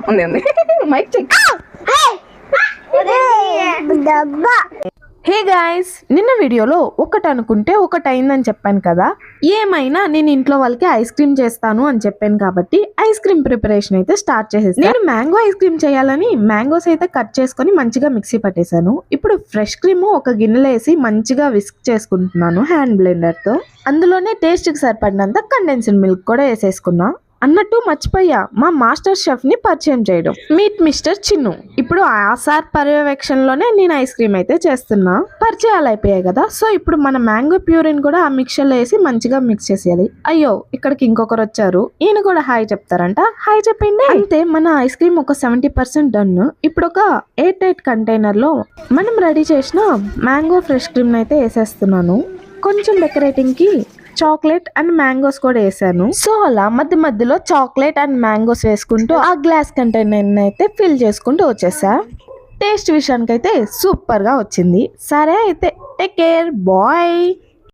ఉంది mic check. Hey guys, నిన్న వీడియోలో ఒకటి అనుకుంటే ఒకటి అయిందని చెప్పాను కదా. ఏమైనా నేను ఇంట్లో వాళ్ళకి ఐస్ క్రీమ్ చేస్తాను అని చెప్పాను కాబట్టి ఐస్ క్రీమ్ ప్రిపరేషన్ అయితే స్టార్ట్ చేసేసాను. నేను మ్యాంగో ఐస్ క్రీమ్ చేయాలని మ్యాంగోస్ అయితే కట్ చేసుకొని మంచిగా మిక్సీ పట్టేశాను. ఇప్పుడు ఫ్రెష్ క్రీమ్ ఒక గిన్నెలో వేసి మంచిగా విస్క్ చేసుకుంటున్నాను హ్యాండ్ బ్లెండర్ తో. అందులోనే టేస్ట్ కి సరిపడినంత కండెన్స్డ్ మిల్క్ కూడా వేసేసుకున్నా. అన్నట్టు మర్చిపోయా, మా మాస్టర్ షెఫ్ ని పరిచయం చేయడం. Meet mister Chinnu. ఇప్పుడు ఆ సార్ పర్యవేక్షణలోనే నేను ఐస్ క్రీమ్ అయితే చేస్తున్నా. పరిచయాలు అయిపోయాయి కదా, సో ఇప్పుడు మన మ్యాంగో ప్యూరిన్ కూడా ఆ మిక్చర్ లో వేసి మంచిగా మిక్స్ చేసేయాలి. అయ్యో, ఇక్కడికి ఇంకొకరు వచ్చారు, ఈయన కూడా హాయ్ చెప్తారంట. హాయ్ చెప్పండి. అంతే, మన ఐస్ క్రీమ్ ఒక 70% డన్. ఇప్పుడు ఒక ఎయిర్ టైట్ కంటైనర్ లో మనం రెడీ చేసిన మ్యాంగో ఫ్రెష్ క్రీమ్ అయితే వేసేస్తున్నాను. కొంచెం డెకరేటింగ్ కి చాక్లెట్ అండ్ మ్యాంగోస్ కూడా వేసాను. సో అలా మధ్య మధ్యలో చాక్లెట్ అండ్ మ్యాంగోస్ వేసుకుంటూ ఆ గ్లాస్ కంటైనర్ అయితే ఫిల్ చేసుకుంటూ వచ్చేసా. టేస్ట్ విషయానికి అయితే సూపర్ గా వచ్చింది. సరే అయితే, టేక్ కేర్, బాయ్.